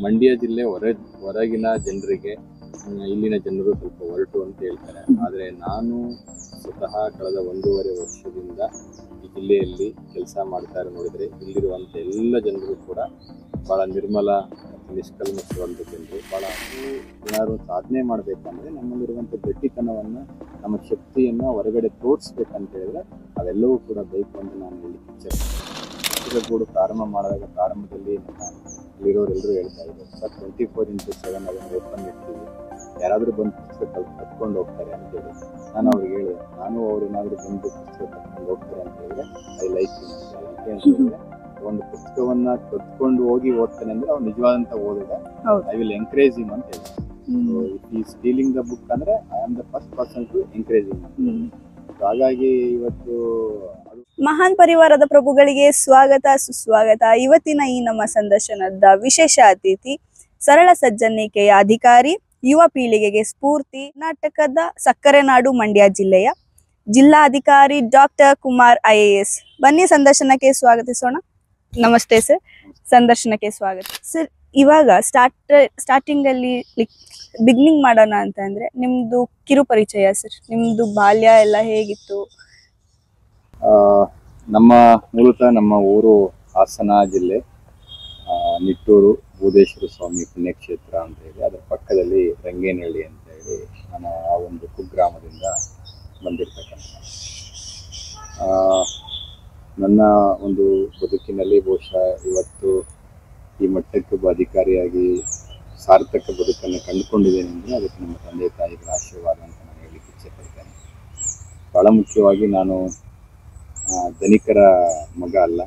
ಮಂಡ್ಯ ಜಿಲ್ಲೆ ಹೊರಗಿನ ಜನರಿಗೆ ಇಲ್ಲಿನ ಜನರು ಸ್ವಲ್ಪ ಹೊರಟು ಅಂತ ಹೇಳ್ತಾರೆ. ಆದರೆ ನಾನು ಸ್ವತಃ ಕಳೆದ 1.5 ವರ್ಷದಿಂದ ಈ ಜಿಲ್ಲೆಯಲ್ಲಿ ಕೆಲಸ ಮಾಡ್ತಾ ನೋಡಿದರೆ ಇಲ್ಲಿರುವಂಥ ಎಲ್ಲ ಜನರು ಕೂಡ ಭಾಳ ನಿರ್ಮಲ ಮತ್ತು ನಿಷ್ಕಲ್ಮಶವಾದ ಜನರು. ಭಾಳ ಏನಾದ್ರು ಸಾಧನೆ ಮಾಡಬೇಕಂದ್ರೆ ನಮ್ಮಲ್ಲಿರುವಂಥ ಗಟ್ಟಿತನವನ್ನು, ನಮ್ಮ ಶಕ್ತಿಯನ್ನು ಹೊರಗಡೆ ತೋರಿಸ್ಬೇಕಂತ ಹೇಳಿದ್ರೆ ಅವೆಲ್ಲವೂ ಕೂಡ ಬೇಕು ಅಂತ ನಾನು ಹೇಳಲಿಕ್ಕೆ ಇಚ್ಛೆ ಕೂಡ ಪ್ರಾರಂಭ ಮಾಡಿದಾಗ ಪ್ರಾರಂಭದಲ್ಲಿ ಇಲ್ಲಿರೋರೆಲ್ಲರೂ ಹೇಳ್ತಾ ಇದ್ದಾರೆ, ಸರ್ 24x7 ಅದನ್ನು ಓಪನ್ ಇರ್ತೀವಿ, ಯಾರಾದರೂ ಬಂದು ಪುಸ್ತಕ ಕತ್ಕೊಂಡು ಹೋಗ್ತಾರೆ ಅಂತ ಹೇಳಿ. ನಾನು ಅವ್ರಿಗೆ ಹೇಳಿದೆ, ನಾನು ಅವ್ರು ಏನಾದರೂ ಬಂದು ಪುಸ್ತಕ ಕತ್ಕೊಂಡು ಹೋಗ್ತಾರೆ ಅಂತ ಹೇಳಿದ್ರೆ ಐ ಲೈಕ್ ಯು ಅಂತ. ಯಾಕೆ ಅಂತ ಹೇಳಿದ್ರೆ ಒಂದು ಪುಸ್ತಕವನ್ನ ಕತ್ಕೊಂಡು ಹೋಗಿ ಓದ್ತಾನೆ ಅಂದ್ರೆ ಅವ್ನು ನಿಜವಾದಂತ ಓದಿದ ಐ ವಿಲ್ ಎಂಕರೇಜ್ ಹಿಮ್ ಅಂತ ಹೇಳಿ. ಇಫ್ ಈ ಸ್ಟೀಲಿಂಗ್ ದ ಬುಕ್ ಅಂದ್ರೆ I am the first person to encourage him ಅಂತ. ಹಾಗಾಗಿ ಇವತ್ತು ಮಹಾನ್ ಪರಿವಾರದ ಪ್ರಭುಗಳಿಗೆ ಸ್ವಾಗತ ಸುಸ್ವಾಗತ. ಇವತ್ತಿನ ಈ ನಮ್ಮ ಸಂದರ್ಶನದ ವಿಶೇಷ ಅತಿಥಿ ಸರಳ ಸಜ್ಜನಿಕೆಯ ಅಧಿಕಾರಿ, ಯುವ ಪೀಳಿಗೆಗೆ ಸ್ಫೂರ್ತಿ, ಕರ್ನಾಟಕದ ಸಕ್ಕರೆ ನಾಡು ಮಂಡ್ಯ ಜಿಲ್ಲೆಯ ಜಿಲ್ಲಾಧಿಕಾರಿ ಡಾಕ್ಟರ್ ಕುಮಾರ್ IAS. ಬನ್ನಿ ಸಂದರ್ಶನಕ್ಕೆ ಸ್ವಾಗತಿಸೋಣ. ನಮಸ್ತೆ ಸರ್, ಸಂದರ್ಶನಕ್ಕೆ ಸ್ವಾಗತ ಸರ್. ಇವಾಗ ಸ್ಟಾರ್ಟಿಂಗ್ ಅಲ್ಲಿ ಬಿಗ್ನಿಂಗ್ ಮಾಡೋಣ ಅಂತ ಅಂದ್ರೆ ನಿಮ್ದು ಕಿರು ಪರಿಚಯ ಸರ್. ನಿಮ್ದು ಬಾಲ್ಯ ಎಲ್ಲ ಹೇಗಿತ್ತು? ಮೂಲತಃ ನಮ್ಮ ಊರು ಹಾಸನ ಜಿಲ್ಲೆ, ನಿಟ್ಟೂರು ಭೂದೇಶ್ವರ ಸ್ವಾಮಿ ಪುಣ್ಯಕ್ಷೇತ್ರ ಅಂತ ಹೇಳಿ, ಅದರ ಪಕ್ಕದಲ್ಲಿ ರಂಗೇನಹಳ್ಳಿ ಅಂತ ಹೇಳಿ ನಾನು ಆ ಒಂದು ಕುಗ್ರಾಮದಿಂದ ಬಂದಿರ್ತಕ್ಕಂಥ. ನನ್ನ ಒಂದು ಬದುಕಿನಲ್ಲಿ ಬಹುಶಃ ಇವತ್ತು ಈ ಮಟ್ಟಕ್ಕೆ ಒಬ್ಬ ಅಧಿಕಾರಿಯಾಗಿ ಸಾರ್ಥಕ ಬದುಕನ್ನು ಕಂಡುಕೊಂಡಿದ್ದೇನೆ ಅಂದರೆ ಅದಕ್ಕೆ ನಮ್ಮ ತಂದೆ ತಾಯಿಗಳ ಆಶೀರ್ವಾದ ಅಂತ ನಾನು ಹೇಳಲಿಕ್ಕೆ ಇಚ್ಛೆ ಪಡ್ತೇನೆ. ಭಾಳ ಮುಖ್ಯವಾಗಿ ನಾನು ಧನಿಕರ ಮಗ ಅಲ್ಲ,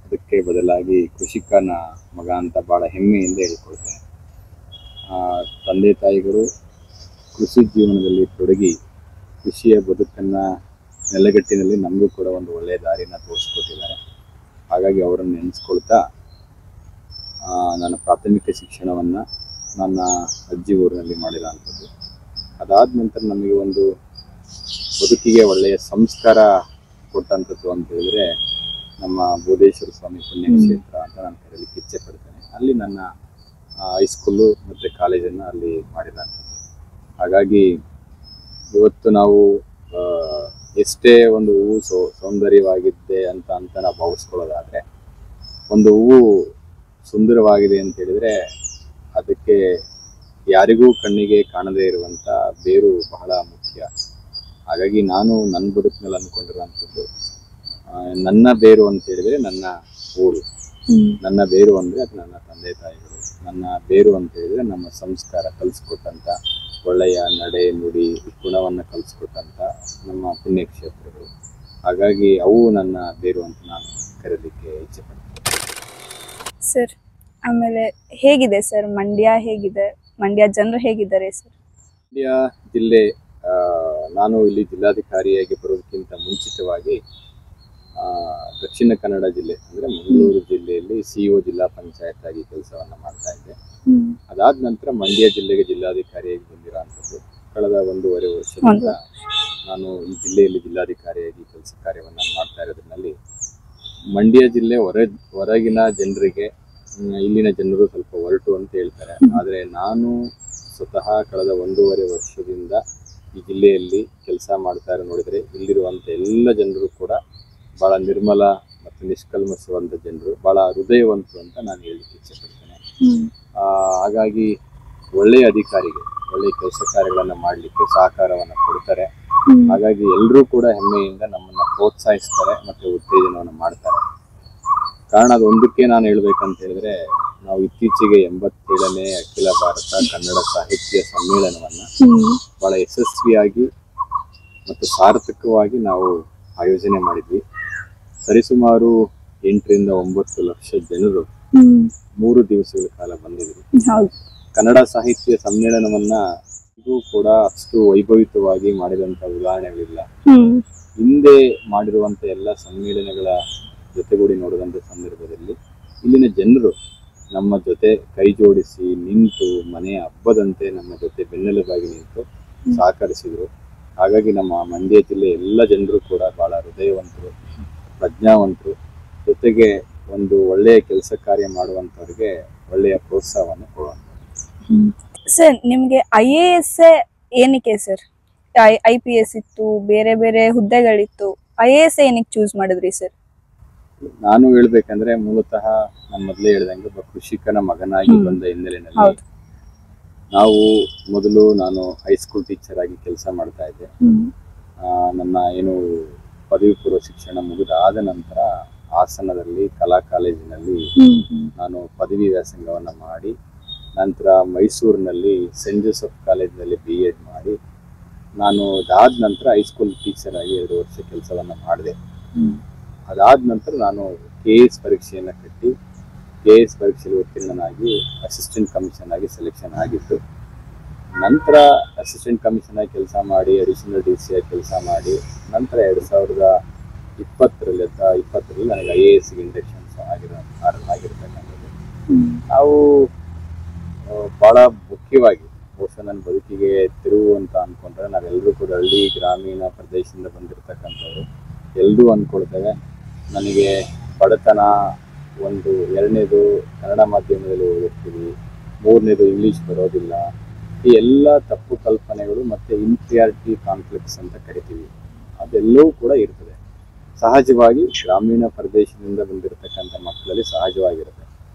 ಅದಕ್ಕೆ ಬದಲಾಗಿ ಕೃಷಿಕನ ಮಗ ಅಂತ ಭಾಳ ಹೆಮ್ಮೆಯಿಂದ ಹೇಳ್ಕೊಳ್ತೇನೆ. ತಂದೆ ತಾಯಿಗಳು ಕೃಷಿ ಜೀವನದಲ್ಲಿ ತೊಡಗಿ ಕೃಷಿಯ ಬದುಕನ್ನು ನೆಲೆಗಟ್ಟಿನಲ್ಲಿ ನಮಗೂ ಕೂಡ ಒಂದು ಒಳ್ಳೆಯ ದಾರಿನ ತೋರಿಸ್ಕೊಟ್ಟಿದ್ದಾರೆ. ಹಾಗಾಗಿ ಅವರನ್ನು ನೆನೆಸ್ಕೊಳ್ತಾ ನನ್ನ ಪ್ರಾಥಮಿಕ ಶಿಕ್ಷಣವನ್ನು ನನ್ನ ಅಜ್ಜಿ ಊರಿನಲ್ಲಿ ಮಾಡಿರೋಂಥದ್ದು. ಅದಾದ ನಂತರ ನಮಗೆ ಒಂದು ಬದುಕಿಗೆ ಒಳ್ಳೆಯ ಸಂಸ್ಕಾರ ಕೊಟ್ಟಂಥದ್ದು ಅಂತ ಹೇಳಿದ್ರೆ ನಮ್ಮ ಭೂದೇಶ್ವರ ಸ್ವಾಮಿ ಪುಣ್ಯಕ್ಷೇತ್ರ ಅಂತ ನಾನು ಕರೀಲಿಕ್ಕೆ ಇಚ್ಛೆ ಪಡ್ತೇನೆ. ಅಲ್ಲಿ ನನ್ನ ಹೈಸ್ಕೂಲು ಮತ್ತು ಕಾಲೇಜನ್ನು ಅಲ್ಲಿ ಮಾಡಿದಂಥದ್ದು. ಹಾಗಾಗಿ ಇವತ್ತು ನಾವು ಎಷ್ಟೇ ಒಂದು ಹೂವು ಸೌಂದರ್ಯವಾಗಿದೆ ಅಂತ ನಾವು ಭಾವಿಸ್ಕೊಳ್ಳೋದಾದರೆ, ಒಂದು ಹೂವು ಸುಂದರವಾಗಿದೆ ಅಂತ ಹೇಳಿದರೆ ಅದಕ್ಕೆ ಯಾರಿಗೂ ಕಣ್ಣಿಗೆ ಕಾಣದೇ ಇರುವಂಥ ಬೇರು ಬಹಳ ಮುಖ್ಯ. ಹಾಗಾಗಿ ನಾನು ನನ್ನ ಬದುಕಿನಲ್ಲಿ ಅಂದ್ಕೊಂಡಿರುವಂಥದ್ದು, ನನ್ನ ಬೇರು ಅಂತ ಹೇಳಿದರೆ ನನ್ನ ಊರು, ನನ್ನ ಬೇರು ಅಂದರೆ ಅದು ನನ್ನ ತಂದೆ ತಾಯಿಗಳು, ನನ್ನ ಬೇರು ಅಂತ ಹೇಳಿದರೆ ನಮ್ಮ ಸಂಸ್ಕಾರ ಕಲಿಸ್ಕೊಟ್ಟಂಥ ಒಳ್ಳೆಯ ನಡೆ ನುಡಿ ಗುಣವನ್ನು ಕಲಿಸ್ಕೊಟ್ಟಂಥ ನಮ್ಮ ಪುಣ್ಯಕ್ಷೇತ್ರಗಳು. ಹಾಗಾಗಿ ಅವು ನನ್ನ ಬೇರು ಅಂತ ನಾನು ಕರೀಲಿಕ್ಕೆ ಇಚ್ಛೆ ಪಡ್ತೀನಿ ಸರ್. ಆಮೇಲೆ ಹೇಗಿದೆ ಸರ್ ಮಂಡ್ಯ? ಹೇಗಿದೆ ಮಂಡ್ಯ ಜನರು ಹೇಗಿದ್ದಾರೆ ಸರ್? ಮಂಡ್ಯ ಜಿಲ್ಲೆ, ನಾನು ಇಲ್ಲಿ ಜಿಲ್ಲಾಧಿಕಾರಿಯಾಗಿ ಬರೋದಕ್ಕಿಂತ ಮುಂಚಿತವಾಗಿ ದಕ್ಷಿಣ ಕನ್ನಡ ಜಿಲ್ಲೆ ಅಂದರೆ ಮಂಗಳೂರು ಜಿಲ್ಲೆಯಲ್ಲಿ CO ಜಿಲ್ಲಾ ಪಂಚಾಯತ್ ಆಗಿ ಕೆಲಸವನ್ನು ಮಾಡ್ತಾ ಇದ್ದೆ. ಅದಾದ ನಂತರ ಮಂಡ್ಯ ಜಿಲ್ಲೆಗೆ ಜಿಲ್ಲಾಧಿಕಾರಿಯಾಗಿ ಬಂದಿರೋಂಥದ್ದು. ಕಳೆದ 1.5 ವರ್ಷದಿಂದ ನಾನು ಈ ಜಿಲ್ಲೆಯಲ್ಲಿ ಜಿಲ್ಲಾಧಿಕಾರಿಯಾಗಿ ಕೆಲಸ ಕಾರ್ಯವನ್ನು ಮಾಡ್ತಾ ಇರೋದ್ರಲ್ಲಿ ಮಂಡ್ಯ ಜಿಲ್ಲೆ ಹೊರಗಿನ ಜನರಿಗೆ ಇಲ್ಲಿನ ಜನರು ಸ್ವಲ್ಪ ಹೊರಟು ಅಂತ ಹೇಳ್ತಾರೆ. ಆದರೆ ನಾನು ಸ್ವತಃ ಕಳೆದ 1.5 ವರ್ಷದಿಂದ ಈ ಜಿಲ್ಲೆಯಲ್ಲಿ ಕೆಲಸ ಮಾಡ್ತಾ ನೋಡಿದರೆ ಇಲ್ಲಿರುವಂಥ ಎಲ್ಲ ಜನರು ಕೂಡ ಭಾಳ ನಿರ್ಮಲ ಮತ್ತು ನಿಷ್ಕಲ್ಮಶವಾದ ಜನರು, ಭಾಳ ಹೃದಯವಂತರು ಅಂತ ನಾನು ಹೇಳಲಿಕ್ಕೆ ಇಚ್ಛೆ ಪಡ್ತೇನೆ. ಹಾಗಾಗಿ ಒಳ್ಳೆಯ ಅಧಿಕಾರಿಗೆ ಒಳ್ಳೆಯ ಕೆಲಸ ಕಾರ್ಯಗಳನ್ನು ಮಾಡಲಿಕ್ಕೆ ಸಹಕಾರವನ್ನು ಕೊಡ್ತಾರೆ. ಹಾಗಾಗಿ ಎಲ್ಲರೂ ಕೂಡ ಹೆಮ್ಮೆಯಿಂದ ನಮ್ಮನ್ನು ಪ್ರೋತ್ಸಾಹಿಸ್ತಾರೆ ಮತ್ತು ಉತ್ತೇಜನವನ್ನು ಮಾಡ್ತಾರೆ. ಕಾರಣ ಅದೊಂದಕ್ಕೆ ನಾನು ಹೇಳ್ಬೇಕಂತ ಹೇಳಿದ್ರೆ, ನಾವು ಇತ್ತೀಚೆಗೆ 87ನೇ ಅಖಿಲ ಭಾರತ ಕನ್ನಡ ಸಾಹಿತ್ಯ ಸಮ್ಮೇಳನವನ್ನು ಬಹಳ ಯಶಸ್ವಿಯಾಗಿ ಮತ್ತು ಸಾರ್ಥಕವಾಗಿ ನಾವು ಆಯೋಜನೆ ಮಾಡಿದ್ವಿ. ಸರಿಸುಮಾರು 8 ರಿಂದ 9 ಲಕ್ಷ ಜನರು 3 ದಿವಸಗಳ ಕಾಲ ಬಂದಿದ್ರು. ಕನ್ನಡ ಸಾಹಿತ್ಯ ಸಮ್ಮೇಳನವನ್ನ ಇದು ಕೂಡ ಅಷ್ಟು ವೈಭವಿತವಾಗಿ ಮಾಡಿದಂತ ಉದಾಹರಣೆಗಳಿಲ್ಲ. ಹಿಂದೆ ಮಾಡಿರುವಂತ ಎಲ್ಲ ಸಮ್ಮೇಳನಗಳ ಜೊತೆಗೂಡಿ ನೋಡಿದಂಥ ಸಂದರ್ಭದಲ್ಲಿ ಇಲ್ಲಿನ ಜನರು ನಮ್ಮ ಜೊತೆ ಕೈ ಜೋಡಿಸಿ ನಿಂತು ಮನೆಯ ಹಬ್ಬದಂತೆ ನಮ್ಮ ಜೊತೆ ಬೆನ್ನೆಲುಬಾಗಿ ನಿಂತು ಸಹಕರಿಸಿದರು. ಹಾಗಾಗಿ ನಮ್ಮ ಮಂಡ್ಯ ಜಿಲ್ಲೆ ಎಲ್ಲ ಜನರು ಕೂಡ ಬಹಳ ಹೃದಯವಂತರು, ಪ್ರಜ್ಞಾವಂತರು, ಜೊತೆಗೆ ಒಂದು ಒಳ್ಳೆಯ ಕೆಲಸ ಕಾರ್ಯ ಮಾಡುವಂಥವ್ರಿಗೆ ಒಳ್ಳೆಯ ಪ್ರೋತ್ಸಾಹವನ್ನು ಕೊಡುವಂಥದ್ದು. ಸರ್ ನಿಮ್ಗೆ IAS ಏನಕ್ಕೆ ಸರ್? IPS ಇತ್ತು, ಬೇರೆ ಬೇರೆ ಹುದ್ದೆಗಳಿತ್ತು, IAS ಏನಕ್ಕೆ ಚೂಸ್ ಮಾಡಿದ್ರಿ ಸರ್? ನಾನು ಹೇಳ್ಬೇಕಂದ್ರೆ ಮೂಲತಃ ನಾನು ಮೊದಲೇ ಹೇಳ್ದಂಗೆ ಒಬ್ಬ ಕೃಷಿಕನ ಮಗನಾಗಿ ಬಂದ ಹಿನ್ನೆಲೆಯಲ್ಲಿ ನಾನು ಹೈಸ್ಕೂಲ್ ಟೀಚರ್ ಆಗಿ ಕೆಲಸ ಮಾಡ್ತಾ ಇದ್ದೆ. ನನ್ನ ಏನು ಪದವಿ ಪೂರ್ವ ಶಿಕ್ಷಣ ಮುಗಿದಾದ ನಂತರ ಹಾಸನದಲ್ಲಿ ಕಲಾ ಕಾಲೇಜಿನಲ್ಲಿ ನಾನು ಪದವಿ ವ್ಯಾಸಂಗವನ್ನು ಮಾಡಿ, ನಂತರ ಮೈಸೂರಿನಲ್ಲಿ ಸೆಂಟ್ ಜೋಸೆಫ್ ಕಾಲೇಜಿನಲ್ಲಿ BEd ಮಾಡಿ, ನಾನು ಅದಾದ ನಂತರ ಹೈಸ್ಕೂಲ್ ಟೀಚರ್ ಆಗಿ 2 ವರ್ಷ ಕೆಲಸವನ್ನು ಮಾಡಿದೆ. ಅದಾದ ನಂತರ ನಾನು KS ಪರೀಕ್ಷೆಯನ್ನು ಕಟ್ಟಿ KS ಪರೀಕ್ಷೆಯಲ್ಲಿ ಉತ್ತೀರ್ಣನಾಗಿ ಅಸಿಸ್ಟೆಂಟ್ ಕಮಿಷನ್ ಆಗಿ ಸೆಲೆಕ್ಷನ್ ಆಗಿತ್ತು. ನಂತರ ಅಸಿಸ್ಟೆಂಟ್ ಕಮಿಷನ್ ಆಗಿ ಕೆಲಸ ಮಾಡಿ ಅಡಿಷನಲ್ DC ಆಗಿ ಕೆಲಸ ಮಾಡಿ ನಂತರ 2020ರಲ್ಲಿ ನನಗೆ IAS ಇಂಡಕ್ಷನ್ಸ್ ಆಗಿರ್ತಕ್ಕಂಥದ್ದು. ನಾವು ಬಹಳ ಮುಖ್ಯವಾಗಿ ಬಹುಶಃ ನನ್ನ ಬದುಕಿಗೆ ತಿರುವು ಅಂತ ಅನ್ಕೊಂಡ್ರೆ ನಾವೆಲ್ಲರೂ ಕೂಡ ಹಳ್ಳಿ ಗ್ರಾಮೀಣ ಪ್ರದೇಶದಿಂದ ಬಂದಿರತಕ್ಕಂಥವ್ರು ಎಲ್ಲರೂ ಅಂದ್ಕೊಳ್ತೇವೆ ನನಗೆ ಬಡತನ ಒಂದು, 2ನೇದು ಕನ್ನಡ ಮಾಧ್ಯಮದಲ್ಲಿ ಓದಿರ್ತೀವಿ, 3ನೇದು ಇಂಗ್ಲೀಷ್ ಬರೋದಿಲ್ಲ, ಈ ಎಲ್ಲ ತಪ್ಪು ಕಲ್ಪನೆಗಳು ಮತ್ತು ಇನ್ಫೀರಿಯಾರಿಟಿ ಕಾಂಪ್ಲೆಕ್ಸ್ ಅಂತ ಕರಿತೀವಿ, ಅದೆಲ್ಲವೂ ಕೂಡ ಇರ್ತದೆ. ಸಹಜವಾಗಿ ಗ್ರಾಮೀಣ ಪ್ರದೇಶದಿಂದ ಬಂದಿರತಕ್ಕಂಥ ಮಕ್ಕಳಲ್ಲಿ ಸಹಜವಾಗಿರುತ್ತೆ.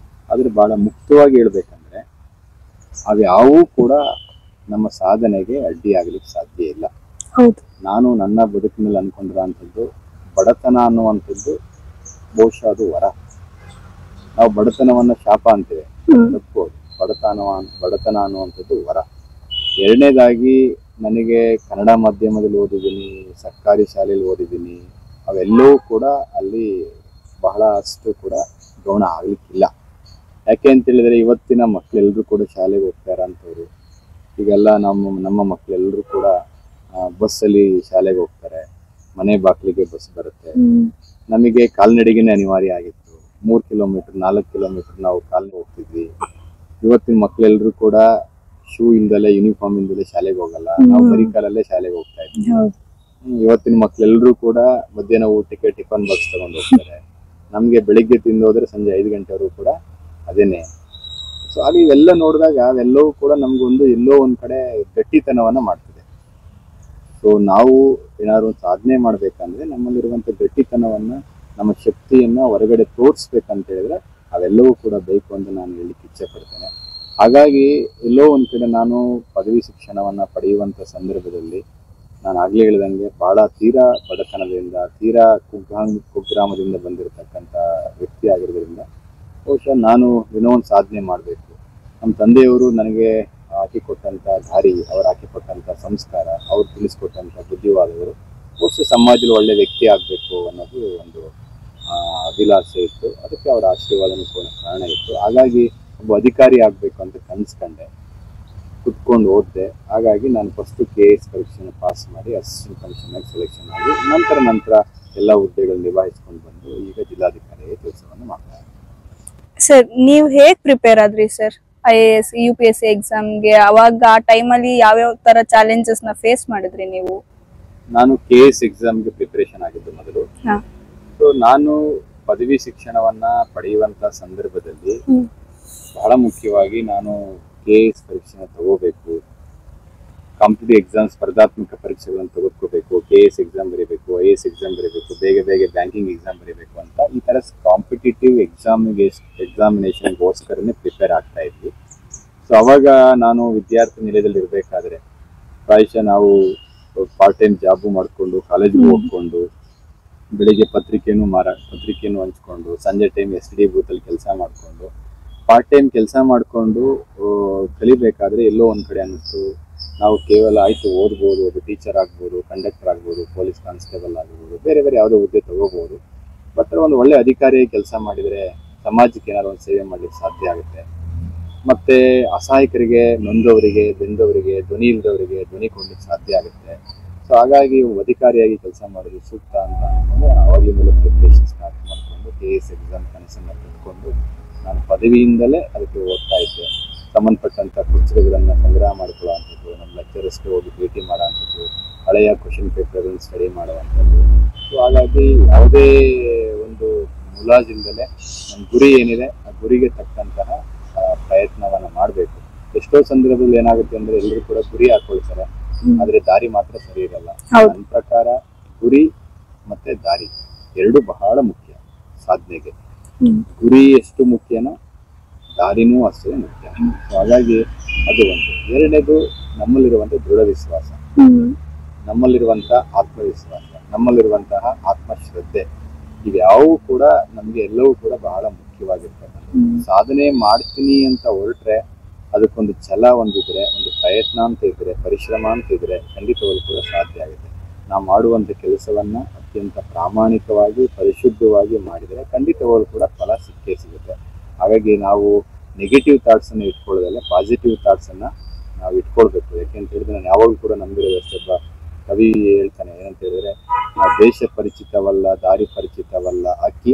ಆದರೆ ಭಾಳ ಮುಕ್ತವಾಗಿ ಹೇಳ್ಬೇಕಂದ್ರೆ ಅವ್ಯಾವೂ ಕೂಡ ನಮ್ಮ ಸಾಧನೆಗೆ ಅಡ್ಡಿ ಆಗ್ಲಿಕ್ಕೆ ಸಾಧ್ಯ ಇಲ್ಲ. ನಾನು ನನ್ನ ಬದುಕಿನಲ್ಲಿ ಅನ್ಕೊಂಡಿರೋ ಅಂಥದ್ದು ಬಡತನ ಅನ್ನುವಂಥದ್ದು ಬಹುಶಃ ಅದು ವರ. ನಾವು ಬಡತನವನ್ನ ಶಾಪ ಅಂತೇವೆ, ತಪ್ಪು. ಬಡತನ ಅನ್ನುವಂಥದ್ದು ವರ. 2ನೇದಾಗಿ ನನಗೆ ಕನ್ನಡ ಮಾಧ್ಯಮದಲ್ಲಿ ಓದಿದ್ದೀನಿ, ಸರ್ಕಾರಿ ಶಾಲೆಯಲ್ಲಿ ಓದಿದ್ದೀನಿ, ಅವೆಲ್ಲವೂ ಕೂಡ ಅಲ್ಲಿ ಬಹಳಷ್ಟು ಕೂಡ ಗೌಣ ಆಗ್ಲಿಕ್ಕಿಲ್ಲ. ಯಾಕೆ ಅಂತ ಹೇಳಿದ್ರೆ ಇವತ್ತಿನ ಮಕ್ಕಳೆಲ್ಲರೂ ಕೂಡ ಶಾಲೆಗೆ ಹೋಗ್ತಾ ಇರೋಂಥವ್ರು, ಈಗೆಲ್ಲ ನಮ್ಮ ಮಕ್ಕಳೆಲ್ಲರೂ ಕೂಡ ಬಸ್ಸಲ್ಲಿ ಶಾಲೆಗೆ ಹೋಗ್ತಾರೆ, ಮನೆ ಬಾಗಿಲಿಗೆ ಬಸ್ ಬರುತ್ತೆ. ನಮಗೆ ಕಾಲ್ನಡಿಗೆನೇ ಅನಿವಾರ್ಯ ಆಗಿತ್ತು. 3 ಕಿಲೋಮೀಟರ್ 4 ಕಿಲೋಮೀಟರ್ ನಾವು ಕಾಲ್ನಡಿಗೆ ಹೋಗ್ತಿದ್ವಿ. ಇವತ್ತಿನ ಮಕ್ಕಳೆಲ್ಲರೂ ಕೂಡ ಶೂ ಇಲ್ದಲೆ ಯೂನಿಫಾರ್ಮ್ ಇಲ್ದಲೆ ಶಾಲೆಗೆ ಹೋಗಲ್ಲ, ನಾವು ಬರೀ ಕಾಲಲ್ಲೇ ಶಾಲೆಗೆ ಹೋಗ್ತಾ ಇದ್ವಿ. ಇವತ್ತಿನ ಮಕ್ಕಳೆಲ್ಲರೂ ಕೂಡ ಮಧ್ಯಾಹ್ನ ಊಟಕ್ಕೆ ಟಿಫನ್ ಬಾಕ್ಸ್ ತಗೊಂಡು ಹೋಗ್ತಾರೆ. ನಮ್ಗೆ ಬೆಳಿಗ್ಗೆ ತಿಂದೋದ್ರೆ ಸಂಜೆ 5 ಗಂಟೆವರೆಗೂ ಕೂಡ ಅದೇನೆ. ಸೊ ಆಗ ಇವೆಲ್ಲ ನೋಡಿದಾಗ ಅವೆಲ್ಲವೂ ಕೂಡ ನಮ್ಗೊಂದು ಎಲ್ಲೋ ಒಂದ್ ಕಡೆ ಗಟ್ಟಿತನವನ್ನ ಮಾಡ್ತದೆ. ಸೊ ನಾವು ಏನಾದ್ರು ಒಂದು ಸಾಧನೆ ಮಾಡ್ಬೇಕಂದ್ರೆ ನಮ್ಮಲ್ಲಿರುವಂತ ಗಟ್ಟಿತನವನ್ನ, ನಮ್ಮ ಶಕ್ತಿಯನ್ನ ಹೊರಗಡೆ ತೋರಿಸ್ಬೇಕಂತ ಹೇಳಿದ್ರೆ ಅವೆಲ್ಲವೂ ಕೂಡ ಬೇಕು ಅಂತ ನಾನು ಹೇಳಲಿಕ್ಕೆ ಇಚ್ಛೆ ಪಡ್ತೇನೆ. ಹಾಗಾಗಿ ಎಲ್ಲೋ ಒಂದ್ ಕಡೆ ನಾನು ಪದವಿ ಶಿಕ್ಷಣವನ್ನ ಪಡೆಯುವಂತ ಸಂದರ್ಭದಲ್ಲಿ ನಾನು ಆಗ್ಲೇ ಹೇಳಿದಂಗೆ ಬಹಳ ತೀರಾ ಬಡತನದಿಂದ, ತೀರಾ ಕುಗ್ರಾಮದಿಂದ ಬಂದಿರತಕ್ಕಂಥ ವ್ಯಕ್ತಿ ಆಗಿರೋದ್ರಿಂದ ಬಹುಶಃ ನಾನು ಏನೋ ಒಂದು ಸಾಧನೆ ಮಾಡಬೇಕು. ನಮ್ಮ ತಂದೆಯವರು ನನಗೆ ಹಾಕಿಕೊಟ್ಟಂಥ ದಾರಿ, ಅವ್ರು ಹಾಕಿಕೊಟ್ಟಂಥ ಸಂಸ್ಕಾರ, ಅವ್ರು ತಿಳಿಸ್ಕೊಟ್ಟಂಥ ಬುದ್ಧಿವಾದಗಳು ಬಹುಶಃ ಸಮಾಜದಲ್ಲಿ ಒಳ್ಳೆ ವ್ಯಕ್ತಿ ಆಗಬೇಕು ಅನ್ನೋದು ಒಂದು ಅಭಿಲಾಷೆ ಇತ್ತು. ಅದಕ್ಕೆ ಅವರ ಆಶೀರ್ವಾದನೂ ಕೂಡ ಕಾರಣ ಇತ್ತು. ಹಾಗಾಗಿ ಒಬ್ಬ ಅಧಿಕಾರಿ ಆಗಬೇಕು ಅಂತ ಕನಸ್ಕೊಂಡೆ, ಕುತ್ಕೊಂಡು ಓದಿದೆ. ಹಾಗಾಗಿ ನಾನು ಫಸ್ಟ್ KS ಪರೀಕ್ಷೆನ ಪಾಸ್ ಮಾಡಿ ಅಸಿಸ್ಟೆಂಟ್ ಕಮಿಷನ್ ಆಗಿ ಸೆಲೆಕ್ಷನ್ ಆಗಿ ನಂತರ ಎಲ್ಲ ಹುದ್ದೆಗಳು ನಿಭಾಯಿಸ್ಕೊಂಡು ಬಂದು ಈಗ ಜಿಲ್ಲಾಧಿಕಾರಿಯಾಗಿ ಕೆಲಸವನ್ನು ಮಾಡ್ತಾ ಇದ್ದೀನಿ. ಸರ್ ನೀವು ಹೇಗ್ ಪ್ರಿಪೇರ್ ಆದ್ರಿ ಸರ್ IAS UPSC ಎಕ್ಸಾಮ್ಗೆ? ಅವಾಗ ಆ ಟೈಮಲ್ಲಿ ಯಾವ್ಯಾವ ತರ ಚಾಲೆಂಜಸ್ ನ ಫೇಸ್ ಮಾಡಿದ್ರಿ ನೀವು? ನಾನು KS ಎಕ್ಸಾಮ್ಗೆ ಪ್ರಿಪರೇಷನ್ ಆಗಿದ್ದು ಮೊದಲು. ಸೊ ನಾನು ಪದವಿ ಶಿಕ್ಷಣವನ್ನ ಪಡೆಯುವಂತ ಸಂದರ್ಭದಲ್ಲಿ ಬಹಳ ಮುಖ್ಯವಾಗಿ ನಾನು KS ಪರೀಕ್ಷೆನ ತಗೋಬೇಕು, ಕಾಂಪಿಟೇಟಿವ್ ಎಕ್ಸಾಮ್ ಸ್ಪರ್ಧಾತ್ಮಕ ಪರೀಕ್ಷೆಗಳನ್ನು ತೆಗೆದುಕೋಬೇಕು, KS ಎಕ್ಸಾಮ್ ಬರೀಬೇಕು, IAS ಎಕ್ಸಾಮ್ ಬರೀಬೇಕು, ಬೇಗ ಬ್ಯಾಂಕಿಂಗ್ ಎಕ್ಸಾಮ್ ಬರೀಬೇಕು ಅಂತ ಈ ತರ ಕಾಂಪಿಟೇಟಿವ್ ಎಕ್ಸಾಮಿನೇಷನ್ಗೋಸ್ಕರನೇ ಪ್ರಿಪೇರ್ ಆಗ್ತಾ ಇದ್ವಿ. ಸೊ ಅವಾಗ ನಾನು ವಿದ್ಯಾರ್ಥಿ ನಿಲಯದಲ್ಲಿ ಇರಬೇಕಾದ್ರೆ ಪ್ರಾಯಶಃ ನಾವು ಪಾರ್ಟ್ ಟೈಮ್ ಜಾಬು ಮಾಡಿಕೊಂಡು ಕಾಲೇಜ್ಗೆ ಹೋಗ್ಕೊಂಡು ಬೆಳಿಗ್ಗೆ ಪತ್ರಿಕೆಯನ್ನು ಹಂಚ್ಕೊಂಡು ಸಂಜೆ ಟೈಮ್ STD ಬೂತಲ್ಲಿ ಕೆಲಸ ಮಾಡಿಕೊಂಡು ಪಾರ್ಟ್ ಟೈಮ್ ಕೆಲಸ ಮಾಡಿಕೊಂಡು ಕಲಿಬೇಕಾದ್ರೆ ಎಲ್ಲೋ ಒಂದು ಕಡೆ ಅನ್ನಿಸ್ತು ನಾವು ಕೇವಲ ಆಯಿತು ಓದ್ಬೋದು, ಅದು ಟೀಚರ್ ಆಗ್ಬೋದು, ಕಂಡಕ್ಟರ್ ಆಗ್ಬೋದು, ಪೊಲೀಸ್ ಕಾನ್ಸ್ಟೇಬಲ್ ಆಗ್ಬೋದು, ಬೇರೆ ಯಾವುದೋ ಹುದ್ದೆ ತಗೋಬೋದು. ಬಟ್ ಒಂದು ಒಳ್ಳೆ ಅಧಿಕಾರಿಯಾಗಿ ಕೆಲಸ ಮಾಡಿದರೆ ಸಮಾಜಕ್ಕೆ ಏನಾದ್ರು ಒಂದು ಸೇವೆ ಮಾಡಲಿಕ್ಕೆ ಸಾಧ್ಯ ಆಗುತ್ತೆ. ಮತ್ತು ಅಸಹಾಯಕರಿಗೆ, ನೊಂದವರಿಗೆ, ಬೆಂದವರಿಗೆ, ಧ್ವನಿ ಇಲ್ಲದವರಿಗೆ ಧ್ವನಿ ಕೊಡಲಿಕ್ಕೆ ಸಾಧ್ಯ ಆಗುತ್ತೆ. ಸೊ ಹಾಗಾಗಿ ಅಧಿಕಾರಿಯಾಗಿ ಕೆಲಸ ಮಾಡೋದು ಸೂಕ್ತ ಅಂತ ಅಂದ್ಕೊಂಡು ಆವಾಗಲಿಂದಲೇ ಪ್ರಿಪ್ರೇಷನ್ ಸ್ಟಾರ್ಟ್ ಮಾಡಿಕೊಂಡು KS ಎಕ್ಸಾಮ್ ಕನಸನ್ನು ಕಟ್ಕೊಂಡು ನಾನು ಪದವಿಯಿಂದಲೇ ಅದಕ್ಕೆ ಓದ್ತಾ ಇದ್ದೆ. ಸಂಬಂಧಪಟ್ಟಂಥ ಪುಸ್ತಕಗಳನ್ನು ಸಂಗ್ರಹ ಮಾಡ್ಕೊಳ್ಳೋವಂಥದ್ದು, ನಮ್ಮ ಲೆಕ್ಚರರ್ಸ್ಗೆ ಹೋಗಿ ಭೇಟಿ ಮಾಡೋವಂಥದ್ದು, ಹಳೆಯ ಕ್ವಶನ್ ಪೇಪರ್ಗಳನ್ನು ಸ್ಟಡಿ ಮಾಡುವಂಥದ್ದು. ಸೊ ಹಾಗಾಗಿ ಯಾವುದೇ ಒಂದು ಮುಲಾಜಿಲ್ಲದೆ ನನ್ನ ಗುರಿ ಏನಿದೆ ಆ ಗುರಿಗೆ ತಕ್ಕಂತಹ ಪ್ರಯತ್ನವನ್ನ ಮಾಡಬೇಕು. ಎಷ್ಟೋ ಸಂದರ್ಭದಲ್ಲಿ ಏನಾಗುತ್ತೆ ಅಂದ್ರೆ ಎಲ್ಲರೂ ಕೂಡ ಗುರಿ ಹಾಕೊಳ್ತಾರೆ, ಆದ್ರೆ ದಾರಿ ಮಾತ್ರ ಸರಿ ಇರಲ್ಲ. ನನ್ನ ಪ್ರಕಾರ ಗುರಿ ಮತ್ತೆ ದಾರಿ ಎರಡು ಬಹಳ ಮುಖ್ಯ ಸಾಧನೆಗೆ. ಗುರಿ ಎಷ್ಟು ಮುಖ್ಯನೋ ದಾರಿನೂ ಅಷ್ಟೇ ಮುಖ್ಯ. ಹಾಗಾಗಿ ಅದು ಒಂದು. ಎರಡನೇದು ನಮ್ಮಲ್ಲಿರುವಂತಹ ದೃಢ ವಿಶ್ವಾಸ, ನಮ್ಮಲ್ಲಿರುವಂತಹ ಆತ್ಮವಿಶ್ವಾಸ, ನಮ್ಮಲ್ಲಿರುವಂತಹ ಆತ್ಮಶ್ರದ್ಧೆ, ಇವ್ಯಾವು ಕೂಡ ನಮ್ಗೆ ಎಲ್ಲವೂ ಕೂಡ ಬಹಳ ಮುಖ್ಯವಾಗಿರ್ತಕ್ಕಂಥದ್ದು. ಸಾಧನೆ ಮಾಡ್ತೀನಿ ಅಂತ ಹೊರಟ್ರೆ ಅದಕ್ಕೊಂದು ಛಲ ಒಂದಿದ್ರೆ, ಒಂದು ಪ್ರಯತ್ನ ಅಂತ ಇದ್ರೆ, ಪರಿಶ್ರಮ ಅಂತ ಇದ್ರೆ ಖಂಡಿತವಾಗ್ಲೂ ಕೂಡ ಸಾಧ್ಯ ಆಗುತ್ತೆ. ನಾವು ಮಾಡುವಂತ ಕೆಲಸವನ್ನ ಅತ್ಯಂತ ಪ್ರಾಮಾಣಿಕವಾಗಿ ಪರಿಶುದ್ಧವಾಗಿ ಮಾಡಿದರೆ ಖಂಡಿತವಾಗ್ಲೂ ಕೂಡ ಫಲ ಸಿಕ್ಕೇ ಸಿಗುತ್ತೆ. ಹಾಗಾಗಿ ನಾವು ನೆಗೆಟಿವ್ ಥಾಟ್ಸ್ ಅನ್ನ ಇಟ್ಕೊಳ್ಳೋದಲ್ಲ, ಪಾಸಿಟಿವ್ ಥಾಟ್ಸ್ ಅನ್ನ ನಾವು ಇಟ್ಕೊಳ್ಬೇಕು. ಯಾಕೆಂತ ಹೇಳಿದ್ರೆ ನಾನು ಯಾವಾಗಲೂ ಕೂಡ ನಂಬಿರೋದಷ್ಟೇ, ಒಬ್ಬ ಕವಿ ಹೇಳ್ತಾನೆ ಏನಂತ ಹೇಳಿದ್ರೆ, ದೇಶ ಪರಿಚಿತವಲ್ಲ, ದಾರಿ ಪರಿಚಿತವಲ್ಲ, ಅಕ್ಕಿ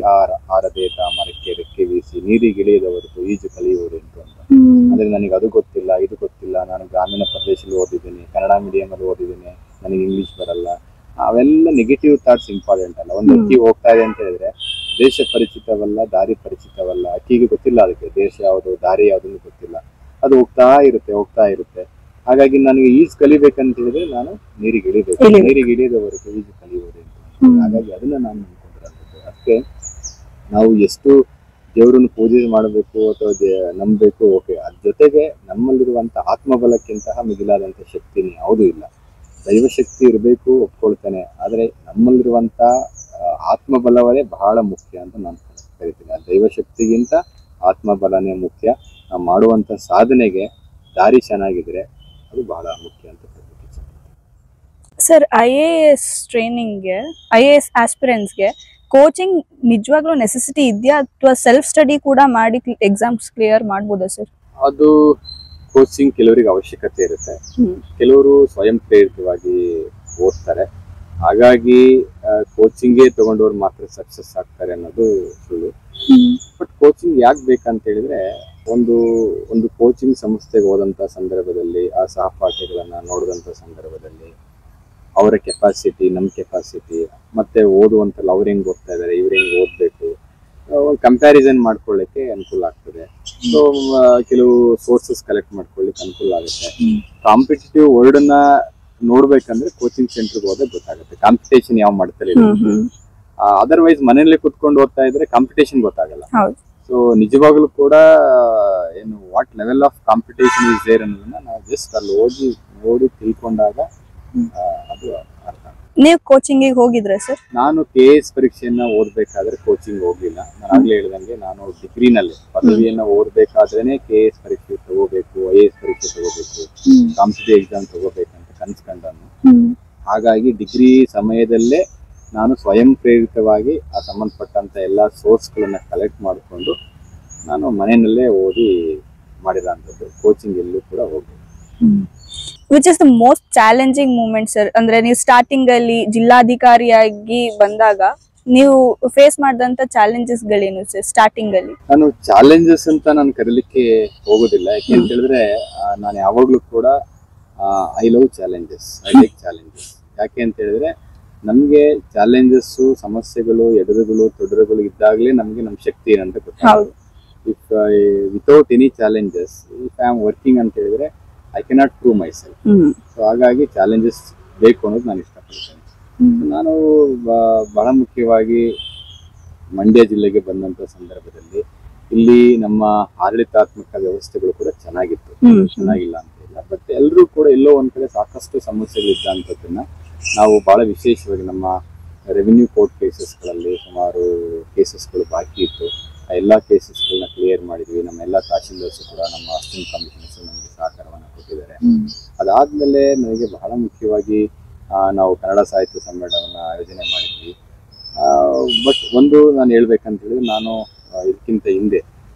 ಆರದೇತ ಮರಕ್ಕೆ ರೆಕ್ಕೆ ವೀಸಿ ನೀರಿಗಿಳಿಯದವರೆಗೂ ಈಜು ಕಲಿಯುವರು ಅಂತ. ಅಂದ್ರೆ ನನಗೆ ಅದು ಗೊತ್ತಿಲ್ಲ, ಇದು ಗೊತ್ತಿಲ್ಲ, ನಾನು ಗ್ರಾಮೀಣ ಪ್ರದೇಶದಲ್ಲಿ ಓದಿದ್ದೀನಿ, ಕನ್ನಡ ಮೀಡಿಯಂ ಅಲ್ಲಿ ಓದಿದ್ದೀನಿ, ನನಗೆ ಇಂಗ್ಲಿಷ್ ಬರಲ್ಲ, ಅವೆಲ್ಲ ನೆಗೆಟಿವ್ ಥಾಟ್ಸ್ ಇಂಪಾರ್ಟೆಂಟ್ ಅಲ್ಲ. ಒಂದು ಅಕ್ಕಿ ಹೋಗ್ತಾ ಇದೆ ಅಂತ ಹೇಳಿದ್ರೆ ದೇಶ ಪರಿಚಿತವಲ್ಲ, ದಾರಿ ಪರಿಚಿತವಲ್ಲ, ಅಕ್ಕಿಗೆ ಗೊತ್ತಿಲ್ಲ ಅದಕ್ಕೆ ದೇಶ ಯಾವುದು ದಾರಿ ಯಾವುದನ್ನು ಗೊತ್ತಿಲ್ಲ, ಅದು ಹೋಗ್ತಾ ಇರುತ್ತೆ. ಹಾಗಾಗಿ ನನಗೆ ಈಜು ಕಲಿಬೇಕಂತ ಹೇಳಿದ್ರೆ ನಾನು ನೀರಿಗೆ ಇಳಿಬೇಕು, ನೀರಿಗೆ ಇಳಿಯದವರೆಗೂ ಈಜು ಕಲಿಯುವುದು ಅಂತ. ಹಾಗಾಗಿ ಅದನ್ನ ನಾನು ನಂಬ್ಕೊಂಡಿರೋದು. ಅದಕ್ಕೆ ನಾವು ಎಷ್ಟು ದೇವರನ್ನು ಪೂಜೆ ಮಾಡಬೇಕು ಅಥವಾ ನಂಬಬೇಕು, ಓಕೆ, ಅದ್ರ ಜೊತೆಗೆ ನಮ್ಮಲ್ಲಿರುವಂತ ಆತ್ಮಬಲಕ್ಕಿಂತಹ ಮಿಗಿಲಾದಂತ ಶಕ್ತಿನೇ ಯಾವುದೂ ಇಲ್ಲ. ದೈವಶಕ್ತಿ ಇರಬೇಕು, ಒಪ್ಕೊಳ್ತಾನೆ, ಆದ್ರೆ ನಮ್ಮಲ್ಲಿರುವಂತ ಆತ್ಮಬಲವೇ ಬಹಳ ಮುಖ್ಯ ಅಂತ ನಾನು ಕರಿತೀನಿ. ಆ ದೈವಶಕ್ತಿಗಿಂತ ಆತ್ಮಬಲನೇ ಮುಖ್ಯ. ನಾವು ಮಾಡುವಂತ ಸಾಧನೆಗೆ ದಾರಿ ಚೆನ್ನಾಗಿದ್ರೆ ಅದು ಬಹಳ ಮುಖ್ಯ ಅಂತ ಕರಿತೀನಿ. ಸರ್, IAS ಟ್ರೈನಿಂಗ್ಗೆ, IAS ಆಸ್ಪಿರೆಂಟ್ಸ್ಗೆ ಕೋಚಿಂಗ್ ನಿಜವಾಗ್ಲೂ ನೆಸೆಸಿಟಿ ಇದೆಯಾ ಅಥವಾ ಸೆಲ್ಫ್ ಸ್ಟಡಿ ಕೂಡ ಮಾಡಿ ಎಕ್ಸಾಮ್ಸ್ ಕ್ಲಿಯರ್ ಮಾಡ್ಬೋದಾ ಸರ್? ಅದು ಕೋಚಿಂಗ್ ಕೆಲವರಿಗೆ ಅವಶ್ಯಕತೆ ಇರುತ್ತೆ, ಕೆಲವರು ಸ್ವಯಂ ಪ್ರೇರಿತವಾಗಿ ಓದ್ತಾರೆ. ಹಾಗಾಗಿ ಕೋಚಿಂಗೇ ತಗೊಂಡವ್ರು ಮಾತ್ರ ಸಕ್ಸಸ್ ಆಗ್ತಾರೆ ಅನ್ನೋದು ಸುಳ್ಳು. ಬಟ್ ಕೋಚಿಂಗ್ ಯಾಕೆ ಬೇಕಂತ ಹೇಳಿದ್ರೆ, ಒಂದು ಕೋಚಿಂಗ್ ಸಂಸ್ಥೆಗೆ ಹೋದಂತ ಸಂದರ್ಭದಲ್ಲಿ ಆ ಸಹಪಾಠಿಗಳನ್ನ ನೋಡಿದಂತ ಸಂದರ್ಭದಲ್ಲಿ ಅವರ ಕೆಪಾಸಿಟಿ, ನಮ್ಮ ಕೆಪಾಸಿಟಿ, ಮತ್ತೆ ಓದುವಂತಲ್ಲ ಅವ್ರು ಹೆಂಗ್ ಓದ್ತಾ ಇದಾರೆ, ಇವ್ರು ಹೆಂಗ್ ಓದ್ಬೇಕು, ಕಂಪ್ಯಾರಿಸನ್ ಮಾಡ್ಕೊಳ್ಳಿಕ್ಕೆ ಅನುಕೂಲ ಆಗ್ತದೆ. ಸೊ ಕೆಲವು ಸೋರ್ಸಸ್ ಕಲೆಕ್ಟ್ ಮಾಡ್ಕೊಳ್ಳಿಕ್ಕೆ ಅನುಕೂಲ ಆಗುತ್ತೆ. ಕಾಂಪಿಟೇಟಿವ್ ವರ್ಲ್ಡ್ ನ ನೋಡ್ಬೇಕಂದ್ರೆ ಕೋಚಿಂಗ್ ಸೆಂಟರ್ಗೆ ಹೋದಾಗ ಗೊತ್ತಾಗುತ್ತೆ ಕಾಂಪಿಟೇಷನ್ ಯಾವ ಮಾಡ್ತಾರೆ. ಅದರ್ವೈಸ್ ಮನೆಯಲ್ಲೇ ಕುತ್ಕೊಂಡು ಓದ್ತಾ ಇದ್ರೆ ಕಾಂಪಿಟೇಷನ್ ಗೊತ್ತಾಗಲ್ಲ. ಸೊ ನಿಜವಾಗ್ಲೂ ಕೂಡ ಏನು what level of competition is there ಅನ್ನೋದನ್ನ ನಾವು ಜಸ್ಟ್ ಅಲ್ಲಿ ನೋಡಿ ತಿಳ್ಕೊಂಡಾಗ ಅದು ಅರ್ಥ. ನೀವು ಕೋಚಿಂಗ್ ಹೋಗಿದ್ರೆ ಸರ್? ನಾನು KS ಪರೀಕ್ಷೆಯನ್ನ ಓದ್ಬೇಕಾದ್ರೆ ಕೋಚಿಂಗ್ ಹೋಗ್ಲಿಲ್ಲ. ನಾನು ಆಗ್ಲೇ ಹೇಳ್ದಂಗೆ ನಾನು ಡಿಗ್ರಿನಲ್ಲಿ ಪದವಿಯನ್ನ ಓದ್ಬೇಕಾದ್ರೇನೆ KS ಪರೀಕ್ಷೆ ತಗೋಬೇಕು, IAS ಪರೀಕ್ಷೆ ತಗೋಬೇಕು, ಕಾಂಪಿಟೇಟಿವ್ ಎಕ್ಸಾಮ್ ತಗೋಬೇಕಂತ ಕನ್ಸ್ಕೊಂಡನು. ಹಾಗಾಗಿ ಡಿಗ್ರಿ ಸಮಯದಲ್ಲೇ ನಾನು ಸ್ವಯಂ ಪ್ರೇರಿತವಾಗಿ ಆ ಸಂಬಂಧಪಟ್ಟಂತ ಎಲ್ಲಾ ಸೋರ್ಸ್ಗಳನ್ನ ಕಲೆಕ್ಟ್ ಮಾಡಿಕೊಂಡು ನಾನು ಮನೆಯಲ್ಲೇ ಓದಿ ಮಾಡಿರೋಂಥದ್ದು. ಕೋಚಿಂಗ್ ಎಲ್ಲೂ ಕೂಡ ಹೋಗ್ಬೇಕು. Which is the most challenging moment sir? ಅಂದ್ರೆ ನೀವು ಸ್ಟಾರ್ಟಿಂಗ್ ಅಲ್ಲಿ ಜಿಲ್ಲಾಧಿಕಾರಿಯಾಗಿ ಬಂದಾಗ ನೀವು ಫೇಸ್ ಮಾಡಿದಂತ ಚಾಲೆಂಜಸ್ ಗಳೇನು ಸರ್ ಸ್ಟಾರ್ಟಿಂಗ್ ಅಲ್ಲಿ? ನಾನು ಚಾಲೆಂಜಸ್ ಅಂತ ನಾನು ಕರೀಲಿಕ್ಕೆ ಹೋಗೋದಿಲ್ಲ. ಯಾಕೆಂತ ಹೇಳಿದ್ರೆ ನಾನು ಯಾವಾಗ್ಲೂ ಕೂಡ I love challenges, I like challenges. ಯಾಕೆ ಅಂತ ಹೇಳಿದ್ರೆ ನಮ್ಗೆ ಚಾಲೆಂಜಸ್, ಸಮಸ್ಯೆಗಳು, ಎದುರುಗಳು, ತೊಡರುಗಳು ಇದ್ದಾಗಲೇ ನಮ್ಗೆ ನಮ್ ಶಕ್ತಿ ಏನಂತ ಗೊತ್ತಾಗುತ್ತೆ. If without any challenges, if I am working ಅಂತ ಹೇಳಿದ್ರೆ I cannot prove my self. So ಹಾಗಾಗಿ ಚಾಲೆಂಜಸ್ ಬೇಕು ಅನ್ನೋದು ನಾನು ಇಷ್ಟಪಡ್ತೇನೆ. ನಾನು ಬಹಳ ಮುಖ್ಯವಾಗಿ ಮಂಡ್ಯ ಜಿಲ್ಲೆಗೆ ಬಂದಂತ ಸಂದರ್ಭದಲ್ಲಿ ಇಲ್ಲಿ ನಮ್ಮ ಆಡಳಿತಾತ್ಮಕ ವ್ಯವಸ್ಥೆಗಳು ಕೂಡ ಚೆನ್ನಾಗಿತ್ತು, ಚೆನ್ನಾಗಿಲ್ಲ ಅಂತ ಇಲ್ಲ. ಬಟ್ ಎಲ್ಲರೂ ಕೂಡ ಎಲ್ಲೋ ಒಂದ್ ಕಡೆ ಸಾಕಷ್ಟು ಸಮಸ್ಯೆಗಳಿದ್ದಂಥದ್ದನ್ನ ನಾವು ಬಹಳ ವಿಶೇಷವಾಗಿ ನಮ್ಮ ರೆವಿನ್ಯೂ ಕೋರ್ಟ್ ಕೇಸಸ್ಗಳಲ್ಲಿ ಸುಮಾರು ಕೇಸಸ್ಗಳು ಬಾಕಿ ಇತ್ತು. ಆ ಎಲ್ಲಾ ಕೇಸಸ್ಗಳನ್ನ ಕ್ಲಿಯರ್ ಮಾಡಿದ್ವಿ. ನಮ್ಮ ಎಲ್ಲಾ ತಹಶೀಲ್ದಾರ್ಸ್ ಕೂಡ, ನಮ್ಮ ಅಸಿಸ್ಟೆಂಟ್ ಕಮಿಷನರ್ಸ್ ನಮಗೆ ಸಹಕಾರವನ್ನು ಕೊಟ್ಟಿದ್ದಾರೆ. ಅದಾದ್ಮೇಲೆ ನನಗೆ ಬಹಳ ಮುಖ್ಯವಾಗಿ ನಾವು ಕನ್ನಡ ಸಾಹಿತ್ಯ ಸಮ್ಮೇಳನವನ್ನ ಆಯೋಜನೆ ಮಾಡಿದ್ವಿ. ಬಟ್ ಒಂದು ನಾನು ಹೇಳ್ಬೇಕಂತ ಹೇಳಿದ್ರೆ, ನಾನು ಇದಕ್ಕಿಂತ ಹಿಂದೆ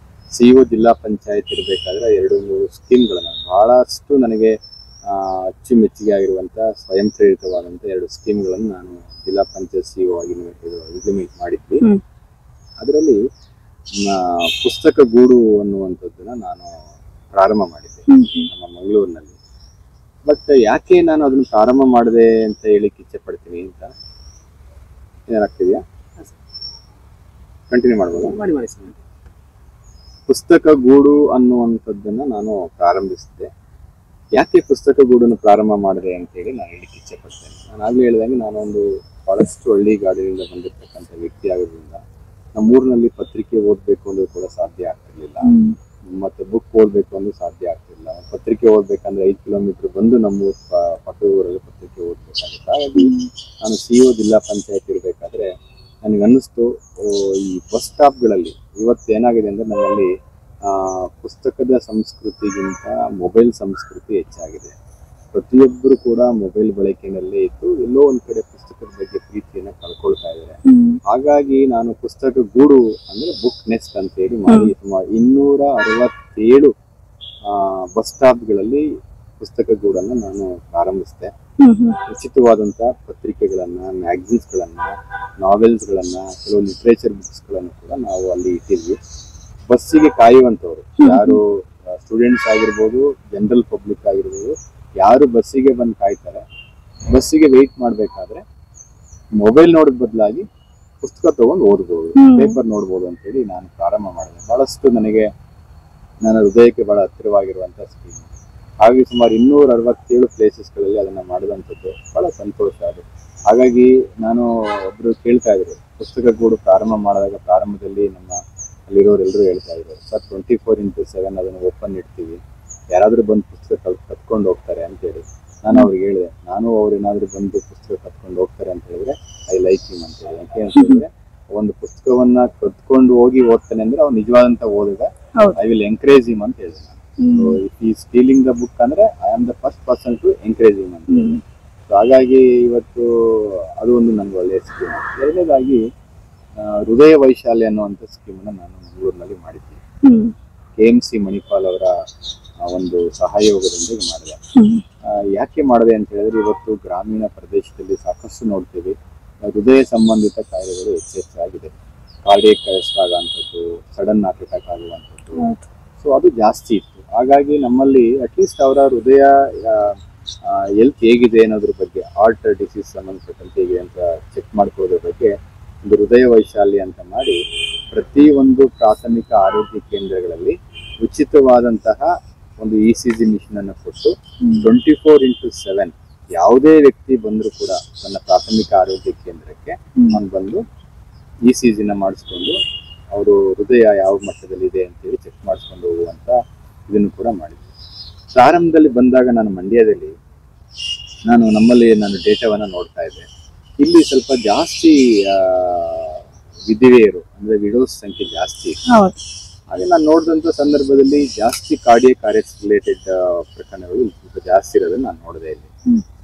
CO ಜಿಲ್ಲಾ ಪಂಚಾಯತ್ ಇರಬೇಕಾದ್ರೆ 2-3 ಸ್ಕೀಮ್ಗಳನ್ನ ಬಹಳಷ್ಟು ನನಗೆ ಅಚ್ಚುಮೆಚ್ಚುಗೆ ಆಗಿರುವಂತ ಸ್ವಯಂ ಪ್ರೇರಿತವಾದಂತ 2 ಸ್ಕೀಮ್ಗಳನ್ನು ನಾನು ಜಿಲ್ಲಾ ಪಂಚಾಯತ್ CO ಆಗಿ ಇಂಪ್ಲಿಮೆಂಟ್ ಮಾಡಿದ್ವಿ. ಅದರಲ್ಲಿ ಪುಸ್ತಕ ಗೂಡು ಅನ್ನುವಂಥದ್ದನ್ನ ನಾನು ಪ್ರಾರಂಭ ಮಾಡಿದ್ದೆ ನಮ್ಮ ಮಂಗಳೂರಿನಲ್ಲಿ. ಬಟ್ ಯಾಕೆ ನಾನು ಅದನ್ನು ಪ್ರಾರಂಭ ಮಾಡಿದೆ ಅಂತ ಹೇಳಿಕ್ಕೆ ಇಚ್ಛೆ ಪಡ್ತೀನಿ ಅಂತ ಏನಾಗ್ತಿದ್ಯಾ? ಕಂಟಿನ್ಯೂ ಮಾಡ್ಬೋದು? ಪುಸ್ತಕ ಗೂಡು ಅನ್ನುವಂಥದ್ದನ್ನ ನಾನು ಪ್ರಾರಂಭಿಸಿದೆ. ಯಾಕೆ ಪುಸ್ತಕ ಗೂಡನ್ನು ಪ್ರಾರಂಭ ಮಾಡಿದೆ ಅಂತ ಹೇಳಿ ನಾನು ಹೇಳಿಕ್ಕೆ ಇಚ್ಛೆ ಪಡ್ತೇನೆ. ನಾನು ಆಗ್ಲೇ ಹೇಳಿದಂಗೆ ನಾನೊಂದು ಬಹಳಷ್ಟು ಹಳ್ಳಿಗಾಡಿನಿಂದ ಬಂದಿರತಕ್ಕಂಥ ವ್ಯಕ್ತಿ ಆಗೋದ್ರಿಂದ ನಮ್ಮೂರಿನಲ್ಲಿ ಪತ್ರಿಕೆ ಓದಬೇಕು ಅಂದ್ರೂ ಕೂಡ ಸಾಧ್ಯ ಆಗ್ತಿರ್ಲಿಲ್ಲ. ಮತ್ತೆ ಬುಕ್ ಓದಬೇಕು ಅಂದ್ರೂ ಸಾಧ್ಯ ಆಗ್ತಿರ್ಲಿಲ್ಲ. ಪತ್ರಿಕೆ ಓದ್ಬೇಕಂದ್ರೆ 5 ಕಿಲೋಮೀಟರ್ ಬಂದು ನಮ್ಮೂರ್ ಪಕ್ಕದ ಊರಲ್ಲಿ ಪತ್ರಿಕೆ ಓದ್ಬೇಕಾಗುತ್ತೆ. ಹಾಗಾಗಿ ನಾನು CO ಜಿಲ್ಲಾ ಪಂಚಾಯತ್ ಇರಬೇಕಾದ್ರೆ ನನಗೆ ಅನ್ನಿಸ್ತು, ಈ ಬಸ್ ಸ್ಟಾಪ್ಗಳಲ್ಲಿ ಇವತ್ತು ಏನಾಗಿದೆ ಅಂದ್ರೆ ನಮ್ಮಲ್ಲಿ ಪುಸ್ತಕದ ಸಂಸ್ಕೃತಿಗಿಂತ ಮೊಬೈಲ್ ಸಂಸ್ಕೃತಿ ಹೆಚ್ಚಾಗಿದೆ. ಪ್ರತಿಯೊಬ್ಬರು ಕೂಡ ಮೊಬೈಲ್ ಬಳಕೆಯಲ್ಲೇ ಇದ್ದು ಎಲ್ಲೋ ಒಂದ್ ಕಡೆ ಪುಸ್ತಕದ ಬಗ್ಗೆ ಪ್ರೀತಿಯನ್ನ ಕಳ್ಕೊಳ್ತಾ ಇದ್ದಾರೆ. ಹಾಗಾಗಿ ನಾನು ಪುಸ್ತಕ ಗೂಡು ಅಂದ್ರೆ ಬುಕ್ ನೆಸ್ಟ್ ಅಂತ ಹೇಳಿ ಮಾಡಿ ಸುಮಾರು 267 ಬಸ್ ಸ್ಟಾಪ್ಗಳಲ್ಲಿ ಪುಸ್ತಕ ಗೂಡನ್ನ ನಾನು ಪ್ರಾರಂಭಿಸಿದೆ. ಉಚಿತವಾದಂತಹ ಪತ್ರಿಕೆಗಳನ್ನ, ಮ್ಯಾಗಝಿನ್ಸ್ ಗಳನ್ನ, ನಾವೆಲ್ಸ್ ಗಳನ್ನ, ಕೆಲವು ಲಿಟ್ರೇಚರ್ ಬುಕ್ಸ್ ಗಳನ್ನು ಕೂಡ ನಾವು ಅಲ್ಲಿ ಇಟ್ಟಿದ್ವಿ. ಬಸ್ಸಿಗೆ ಕಾಯುವಂತವ್ರು ಯಾರು ಸ್ಟೂಡೆಂಟ್ಸ್ ಆಗಿರ್ಬೋದು, ಜನರಲ್ ಪಬ್ಲಿಕ್ ಆಗಿರ್ಬೋದು, ಯಾರು ಬಸ್ಸಿಗೆ ಬಂದು ಕಾಯ್ತಾರೆ, ಬಸ್ಸಿಗೆ ವೆಯ್ಟ್ ಮಾಡ್ಬೇಕಾದ್ರೆ ಮೊಬೈಲ್ ನೋಡೋದ್ ಬದಲಾಗಿ ಪುಸ್ತಕ ತಗೊಂಡು ಓದ್ಬೋದು, ಪೇಪರ್ ನೋಡ್ಬೋದು ಅಂತ ಹೇಳಿ ನಾನು ಪ್ರಾರಂಭ ಮಾಡಿದೆ. ಬಹಳಷ್ಟು ನನಗೆ ನನ್ನ ಹೃದಯಕ್ಕೆ ಬಹಳ ಹತ್ತಿರವಾಗಿರುವಂತ ಸ್ಕೀಮ್. ಹಾಗೆ ಸುಮಾರು 267 ಪ್ಲೇಸಸ್ಗಳಲ್ಲಿ ಅದನ್ನ ಮಾಡಿದಂಥದ್ದು ಬಹಳ ಸಂತೋಷ ಅದು. ಹಾಗಾಗಿ ನಾನು ಒಬ್ರು ಕೇಳ್ತಾ ಇದ್ರು, ಪುಸ್ತಕ ಗೂಡು ಪ್ರಾರಂಭ ಮಾಡಿದಾಗ ಪ್ರಾರಂಭದಲ್ಲಿ ನಮ್ಮ ಅಲ್ಲಿರೋರೆಲ್ಲರೂ ಹೇಳ್ತಾ ಇದ್ರು, ಸರ್ 24x7 ಅದನ್ನು ಓಪನ್ ಇಡ್ತೀವಿ, ಯಾರಾದ್ರೂ ಬಂದು ಪುಸ್ತಕ ಕತ್ಕೊಂಡು ಹೋಗ್ತಾರೆ ಅಂತ ಹೇಳಿ. ನಾನು ಅವ್ರಿಗೆ ಹೇಳಿದೆ, ನಾನು ಅವ್ರು ಏನಾದ್ರು ಬಂದು ಪುಸ್ತಕ ಕತ್ಕೊಂಡು ಹೋಗ್ತಾರೆ ಅಂತ ಹೇಳಿದ್ರೆ ಐ ಲೈಕ್ ಹಿಮ್ ಅಂತ ಹೇಳಿ. ಯಾಕೆ ಅಂತ ಹೇಳಿದ್ರೆ ಒಂದು ಪುಸ್ತಕವನ್ನ ಕತ್ಕೊಂಡು ಹೋಗಿ ಓದ್ತಾನೆ ಅಂದ್ರೆ ಅವ್ನು ನಿಜವಾದಂತ ಓದಿದ ಐ ವಿಲ್ ಎಂಕರೇಜ್ ಹಿಮ್ ಅಂತ ಹೇಳಿದೆ. ಇಫ್ ಈ ಸ್ಟೀಲಿಂಗ್ ದ ಬುಕ್ ಅಂದ್ರೆ I am the first person to encourage him ಅಂತ ಹೇಳಿ. ಹಾಗಾಗಿ ಇವತ್ತು ಅದು ಒಂದು ನನ್ಗೆ ಒಳ್ಳೆಯ ಸ್ಕೀಮ್. ಎರಡನೇದಾಗಿ ಹೃದಯ ವೈಶಾಲ್ಯ ಅನ್ನುವಂಥ ಸ್ಕೀಮ್ ಅನ್ನ ನಾನು ಮಂಗಳೂರಿನಲ್ಲಿ ಮಾಡಿದ್ದೀನಿ. KMC ಮಣಿಪಾಲ್ ಅವರ ಒಂದು ಸಹಯೋಗದಿಂದ ಮಾಡಿದೆ. ಯಾಕೆ ಮಾಡಿದೆ ಅಂತ ಹೇಳಿದ್ರೆ, ಇವತ್ತು ಗ್ರಾಮೀಣ ಪ್ರದೇಶದಲ್ಲಿ ಸಾಕಷ್ಟು ನೋಡ್ತೀವಿ ಹೃದಯ ಸಂಬಂಧಿತ ಕಾಯಿಲೆಗಳು ಹೆಚ್ಚಾಗಿದೆ. ಕಾರ್ಡಿಯಕ್ ಅರೆಸ್ಟ್ ಆಗುವಂಥದ್ದು, ಸಡನ್ ಹಾರ್ಟ್ ಅಟ್ಯಾಕ್ ಆಗುವಂಥದ್ದು, ಸೊ ಅದು ಜಾಸ್ತಿ ಇತ್ತು. ಹಾಗಾಗಿ ನಮ್ಮಲ್ಲಿ ಅಟ್ಲೀಸ್ಟ್ ಅವರ ಹೃದಯ ಹೆಲ್ತ್ ಹೇಗಿದೆ ಅನ್ನೋದ್ರ ಬಗ್ಗೆ, ಹಾರ್ಟ್ ಡಿಸೀಸ್ ಸಂಬಂಧಪಟ್ಟಂತೆ ಹೇಗೆ ಅಂತ ಚೆಕ್ ಮಾಡ್ಕೊಳ್ಳೋದ್ರ ಬಗ್ಗೆ ಒಂದು ಹೃದಯ ವೈಶಾಲ್ಯ ಅಂತ ಮಾಡಿ ಪ್ರತಿ ಒಂದು ಪ್ರಾಥಮಿಕ ಆರೋಗ್ಯ ಕೇಂದ್ರಗಳಲ್ಲಿ ಉಚಿತವಾದಂತಹ ಒಂದು ECG ಮಿಷನ್ ಅನ್ನು ಕೊಟ್ಟು 24x7 ಯಾವುದೇ ವ್ಯಕ್ತಿ ಬಂದರೂ ಕೂಡ ತನ್ನ ಪ್ರಾಥಮಿಕ ಆರೋಗ್ಯ ಕೇಂದ್ರಕ್ಕೆ ಬಂದು ECG ನ ಮಾಡಿಸ್ಕೊಂಡು ಅವರು ಹೃದಯ ಯಾವ ಮಟ್ಟದಲ್ಲಿ ಇದೆ ಅಂತೇಳಿ ಚೆಕ್ ಮಾಡಿಸ್ಕೊಂಡು ಹೋಗುವಂತ ಇದನ್ನು ಕೂಡ ಮಾಡಿದ್ವಿ. ಪ್ರಾರಂಭದಲ್ಲಿ ಬಂದಾಗ ನಾನು ಮಂಡ್ಯದಲ್ಲಿ ನಮ್ಮಲ್ಲಿ ಡೇಟಾವನ್ನ ನೋಡ್ತಾ ಇದ್ದೆ. ಇಲ್ಲಿ ಸ್ವಲ್ಪ ಜಾಸ್ತಿ ವಿಧವೆಯರು ಅಂದ್ರೆ ವಿಡೋಸ್ ಸಂಖ್ಯೆ ಜಾಸ್ತಿ ಇತ್ತು. ಹಾಗೆ ನಾನು ನೋಡಿದಂತ ಸಂದರ್ಭದಲ್ಲಿ ಜಾಸ್ತಿ ಕಾರ್ಡಿಯಕ್ ಅರೆಸ್ಟ್ ರಿಲೇಟೆಡ್ ಪ್ರಕರಣಗಳು ಸ್ವಲ್ಪ ಜಾಸ್ತಿ ಇರೋದನ್ನ ನಾನು ನೋಡಿದೆ ಇಲ್ಲಿ.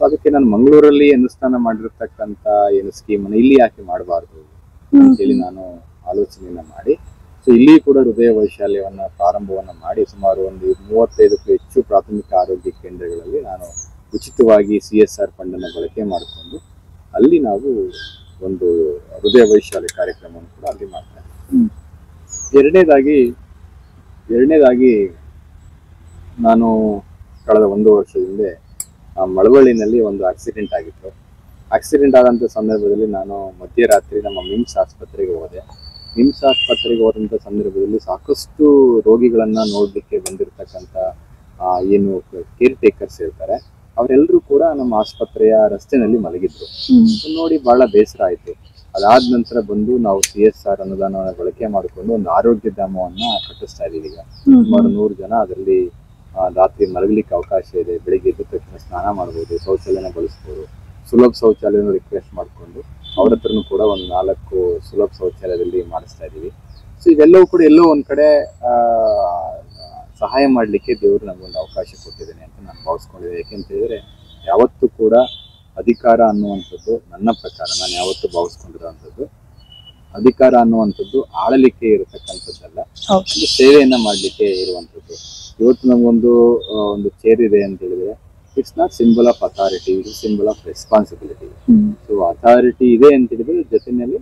ಅದಕ್ಕೆ ನಾನು ಮಂಗಳೂರಲ್ಲಿ ಅನುಷ್ಠಾನ ಮಾಡಿರ್ತಕ್ಕಂತ ಏನು ಸ್ಕೀಮ್ ಅನ್ನು ಇಲ್ಲಿ ಯಾಕೆ ಮಾಡಬಾರ್ದು ಅಂತೇಳಿ ನಾನು ಆಲೋಚನೆಯನ್ನ ಮಾಡಿ, ಸೊ ಇಲ್ಲಿ ಕೂಡ ಹೃದಯ ವೈಶಾಲ್ಯವನ್ನ ಪ್ರಾರಂಭವನ್ನ ಮಾಡಿ ಸುಮಾರು ಒಂದು 35ಕ್ಕೂ ಹೆಚ್ಚು ಪ್ರಾಥಮಿಕ ಆರೋಗ್ಯ ಕೇಂದ್ರಗಳಲ್ಲಿ ನಾನು ಉಚಿತವಾಗಿ CSR ಫಂಡ್ ಅನ್ನು ಬಳಕೆ ಮಾಡಿಕೊಂಡು ಅಲ್ಲಿ ನಾವು ಒಂದು ಹೃದಯ ವೈಶಾಲ್ಯ ಕಾರ್ಯಕ್ರಮವನ್ನು ಕೂಡ ಅಲ್ಲಿ ಮಾಡ್ತಾ ಇದ್ದೀವಿ. ಎರಡನೇದಾಗಿ ನಾನು ಕಳೆದ 1 ವರ್ಷದಿಂದ ಮಳವಳ್ಳಿನಲ್ಲಿ ಒಂದು ಆಕ್ಸಿಡೆಂಟ್ ಆಗಿತ್ತು. ಆಕ್ಸಿಡೆಂಟ್ ಆದಂಥ ಸಂದರ್ಭದಲ್ಲಿ ನಾನು ಮಧ್ಯರಾತ್ರಿ ನಮ್ಮ MIMS ಆಸ್ಪತ್ರೆಗೆ ಹೋದೆ. MIMS ಆಸ್ಪತ್ರೆಗೆ ಹೋದಂಥ ಸಂದರ್ಭದಲ್ಲಿ ಸಾಕಷ್ಟು ರೋಗಿಗಳನ್ನ ನೋಡ್ಲಿಕ್ಕೆ ಬಂದಿರತಕ್ಕಂಥ ಏನು ಕೇರ್ ಟೇಕರ್ಸ್ ಇರ್ತಾರೆ, ಅವರೆಲ್ಲರೂ ಕೂಡ ನಮ್ಮ ಆಸ್ಪತ್ರೆಯ ರಸ್ತೆನಲ್ಲಿ ಮಲಗಿದ್ರು. ನೋಡಿ ಬಹಳ ಬೇಸರ ಆಯ್ತು. ಅದಾದ ನಂತರ ಬಂದು ನಾವು CSR ಅನುದಾನವನ್ನು ಬಳಕೆ ಮಾಡಿಕೊಂಡು ಒಂದು ಆರೋಗ್ಯ ಧಾಮವನ್ನ ಕಟ್ಟಿಸ್ತಾ ಇದೀವಿ. ಈಗ ಸುಮಾರು 100 ಜನ ಅದರಲ್ಲಿ ರಾತ್ರಿ ಮಲಗಲಿಕ್ಕೆ ಅವಕಾಶ ಇದೆ. ಬೆಳಿಗ್ಗೆ ಎದ್ದ ತಕ್ಷಣ ಸ್ನಾನ ಮಾಡ್ಬೋದು, ಶೌಚಾಲಯನ ಬಳಸ್ಬೋದು. ಸುಲಭ ಶೌಚಾಲಯನ ರಿಕ್ವೆಸ್ಟ್ ಮಾಡಿಕೊಂಡು ಅವ್ರ ಹತ್ರನೂ ಕೂಡ ಒಂದು 4 ಸುಲಭ ಶೌಚಾಲಯದಲ್ಲಿ ಮಾಡಿಸ್ತಾ ಇದೀವಿ. ಸೊ ಇವೆಲ್ಲವೂ ಕೂಡ ಎಲ್ಲೋ ಒಂದ್ ಕಡೆ ಸಹಾಯ ಮಾಡ್ಲಿಕ್ಕೆ ದೇವರು ನಮಗೊಂದು ಅವಕಾಶ ಕೊಟ್ಟಿದ್ದೇನೆ ಅಂತ ನಾನು ಭಾವಿಸ್ಕೊಂಡಿದ್ದೆ. ಯಾಕೆಂತ ಹೇಳಿದ್ರೆ ಯಾವತ್ತೂ ಕೂಡ ಅಧಿಕಾರ ಅನ್ನುವಂಥದ್ದು ನನ್ನ ಪ್ರಕಾರ ನಾನು ಯಾವತ್ತೂ ಭಾವಿಸ್ಕೊಂಡಿರುವಂಥದ್ದು, ಅಧಿಕಾರ ಅನ್ನುವಂಥದ್ದು ಆಳಲಿಕ್ಕೆ ಇರತಕ್ಕಂಥದ್ದಲ್ಲ, ಒಂದು ಸೇವೆಯನ್ನ ಮಾಡ್ಲಿಕ್ಕೆ ಇರುವಂಥದ್ದು. ಇವತ್ತು ನಮಗೊಂದು ಚೇರ್ ಇದೆ ಅಂತ ಹೇಳಿದ್ರೆ it's not symbol of authority, it is symbol of responsibility. So authority ಇದೆ ಅಂತ ಹೇಳಿದ್ರೆ ಜೊತೆಯಲ್ಲಿ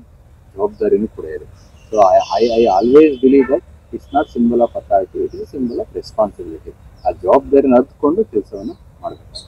ಜವಾಬ್ದಾರಿನೂ ಕೂಡ ಇದೆ. So I always believe that it's not symbol of authority, it is symbol of responsibility. ಆ ಜವಾಬ್ದಾರಿನ ಅರ್ಥಕೊಂಡು ಕೆಲಸವನ್ನು ಮಾಡಬೇಕು.